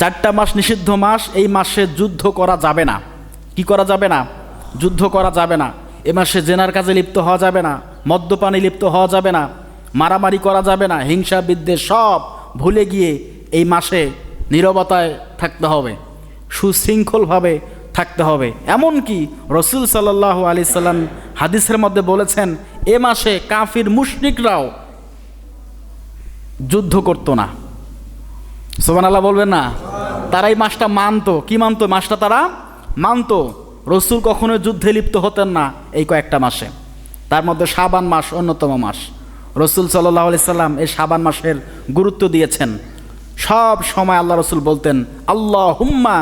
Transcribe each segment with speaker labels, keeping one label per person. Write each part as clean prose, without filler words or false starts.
Speaker 1: 4টা মাস নিষিদ্ধ মাস। এই মাসে যুদ্ধ করা যাবে না। কি করা যাবে না? যুদ্ধ করা যাবে না। এ মাসে জেনার কাজে লিপ্ত হওয়া যাবে না, মদ্যপানে লিপ্ত হওয়া যাবে না, মারামারি করা যাবে না, হিংসা বিদ্বেষ সব ভুলে গিয়ে এই মাসে নীরবতায় থাকতে হবে, সুশৃঙ্খলভাবে থাকতে হবে। এমনকি রাসূল সাল্লাল্লাহু আলাইহি সাল্লাম হাদিসের মধ্যে বলেছেন, এ মাসে কাফির মুশরিকরাও যুদ্ধ করতো না। সুবহানাল্লাহ বলবেন না? তারা এই মাসটা মানতো। কি মানতো? মাসটা তারা মানতো। রাসূল কখনো যুদ্ধে লিপ্ত হতেন না এই কয়েকটা মাসে। তার মধ্যে শাবান মাস অন্যতম মাস। রাসূল সাল্লাল্লাহু আলাইহি সাল্লাম এই শাবান মাসের গুরুত্ব দিয়েছেন। সব সময় আল্লাহ রাসূল বলতেন, আল্লাহুম্মা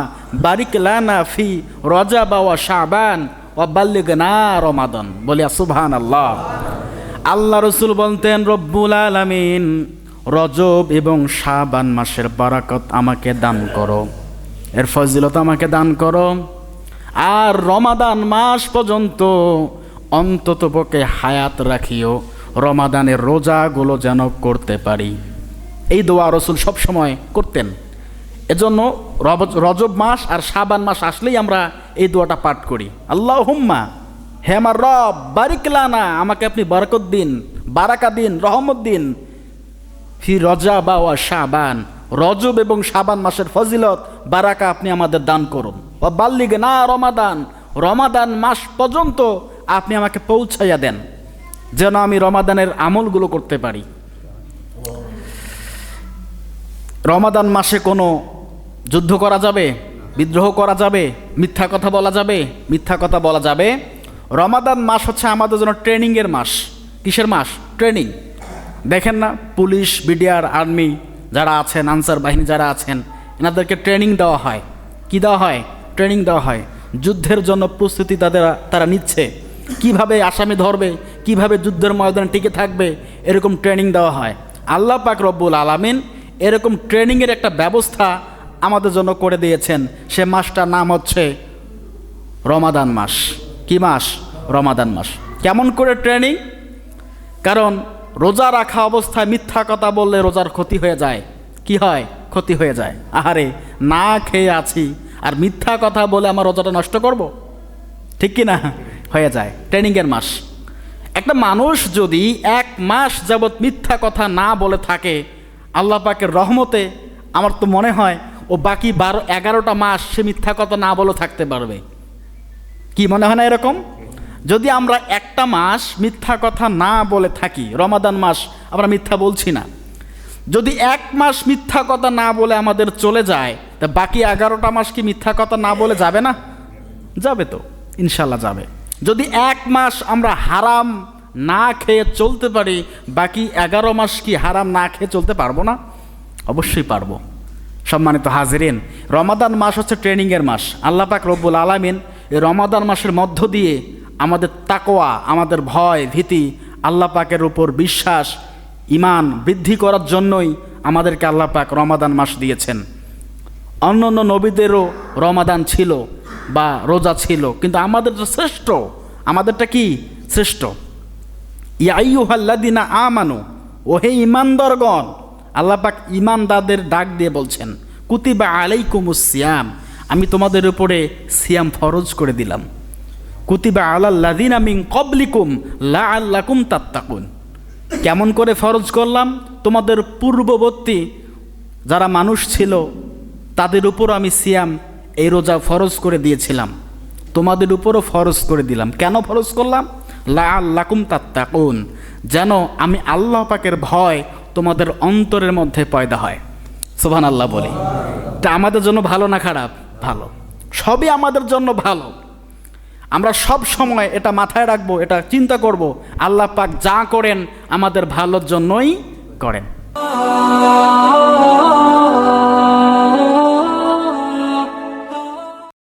Speaker 1: বারিক লানা ফি রজব ওয়া শাবান ওয়া বাল্লিগনা রমাদান। বলি সুবহানাল্লাহ। আল্লাহ রাসূল বলতেন, রব্বুল আলামিন রজব এবং শাবান মাসের বারাকত আমাকে দান করো, এর ফজিলত আমাকে দান করো, আর রমাদান মাস পর্যন্ত অন্ততপক্ষে হায়াত রাখিও, রমাদানের রোজাগুলো যেন করতে পারি। এই দোয়া রাসূল সবসময় করতেন। এজন্য রজব মাস আর শাবান মাস আসলেই আমরা এই দোয়াটা পাঠ করি, আল্লাহুম্মা, হে আমার রব, বারিক লানা, আমাকে আপনি বরকত দিন, বারাকা দিন, রহমত দিন, ফি রজব ওয়া শাবান, রজব এবং শাবান মাসের ফজিলত বারাকা আপনি আমাদের দান করুন, ওয়া বাল্লিগনা রমাদান, রমাদান মাস পর্যন্ত আপনি আমাকে পৌঁছাইয়া দেন, যেন আমি রমাদানের আমলগুলো করতে পারি। রমাদান মাসে কোনো যুদ্ধ করা যাবে, বিদ্রোহ করা যাবে, মিথ্যা কথা বলা যাবে? মিথ্যা কথা বলা যাবে। রমাদান মাস হচ্ছে আমাদের জন্য ট্রেনিংয়ের মাস। কিসের মাস? ট্রেনিং। দেখেন না, পুলিশ, বিডিআর, আর্মি যারা আছেন, আনসার বাহিনী যারা আছেন, এনাদেরকে ট্রেনিং দেওয়া হয়। কি দেওয়া হয়? ট্রেনিং দেওয়া হয়। যুদ্ধের জন্য প্রস্তুতি তারা নিচ্ছে। কিভাবে আসামি ধরবে, কিভাবে যুদ্ধের ময়দানে টিকে থাকবে, এরকম ট্রেনিং দেওয়া হয়। আল্লাহ পাক রব্বুল আলামিন এরকম ট্রেনিংয়ের একটা ব্যবস্থা আমাদের জন্য করে দিয়েছেন। সে মাসটার নাম হচ্ছে রমাদান মাস। কি মাস? রমাদান মাস। কেমন করে ট্রেনিং? কারণ রোজা রাখা অবস্থায় মিথ্যা কথা বললে রোজার ক্ষতি হয়ে যায়। কি হয়? ক্ষতি হয়ে যায়। আহারে, না খেয়ে আছি আর মিথ্যা কথা বলে আমার রোজাটা নষ্ট করব? ঠিক কি না? হয়ে যায়। ট্রেনিংয়ের মাস। একটা মানুষ যদি 1 মাস যাবৎ মিথ্যা কথা না বলে থাকে, আল্লাহ পাকের রহমতে আমার তো মনে হয় ও বাকি 11টা মাস সে মিথ্যা কথা না বলে থাকতে পারবে। কি মনে হয় না এরকম? যদি আমরা একটা মাস মিথ্যা কথা না বলে থাকি, রমাদান মাস আমরা মিথ্যা বলছি না, যদি 1 মাস মিথ্যা কথা না বলে আমাদের চলে যায়, তা বাকি 11টা মাস কি মিথ্যা কথা না বলে যাবে না? যাবে তো, ইনশাল্লাহ যাবে। যদি 1 মাস আমরা হারাম না খেয়ে চলতে পারি, বাকি 11 মাস কি হারাম না খেয়ে চলতে পারবো না? অবশ্যই পারবো। সম্মানিত হাজিরিন, রমাদান মাস হচ্ছে ট্রেনিংয়ের মাস। আল্লাহ পাক রব্বুল আলামিন এই রমাদান মাসের মধ্য দিয়ে আমাদের তাকওয়া, আমাদের ভয় ভীতি, আল্লাহ পাকের উপর বিশ্বাস, ঈমান বৃদ্ধি করার জন্যই আমাদেরকে আল্লাহ পাক রমাদান মাস দিয়েছেন। অন্য অন্য নবীদেরও রমাদান ছিল বা রোজা ছিল, কিন্তু আমাদেরটা শ্রেষ্ঠ। আমাদেরটা কি? শ্রেষ্ঠ। ইয়া আইয়ুহাল্লাযিনা আমানু, ওহে ঈমানদারগণ, আল্লাহ পাক ঈমানদারদের ডাক দিয়ে বলছেন, কুতিবা আলাইকুমুস সিয়াম, আমি তোমাদের উপরে সিয়াম ফরজ করে দিলাম। কুতিবা আলাল্লাযিনা মিন ক্বাবলিকুম লাআল্লাকুম তাত্তাকুন। কেমন করে ফরজ করলাম? তোমাদের পূর্ববর্তী যারা মানুষ ছিল তাদের উপর আমি সিয়াম, এই রোজা ফরজ করে দিয়েছিলাম, তোমাদের উপরও ফরজ করে দিলাম। কেন ফরজ করলাম? লাআল্লাকুম তাত্তাকুন, যেন আমি আল্লাহ পাকের ভয় তোমাদের অন্তরের মধ্যে পয়দা হয়। সুবহানাল্লাহ বলি। এটা আমাদের জন্য ভালো না খারাপ? ভালো। সবই আমাদের জন্য ভালো। আমরা সব সময় এটা মাথায় রাখবো, এটা চিন্তা করব, আল্লাহ পাক যা করেন আমাদের ভালোর জন্যই করেন।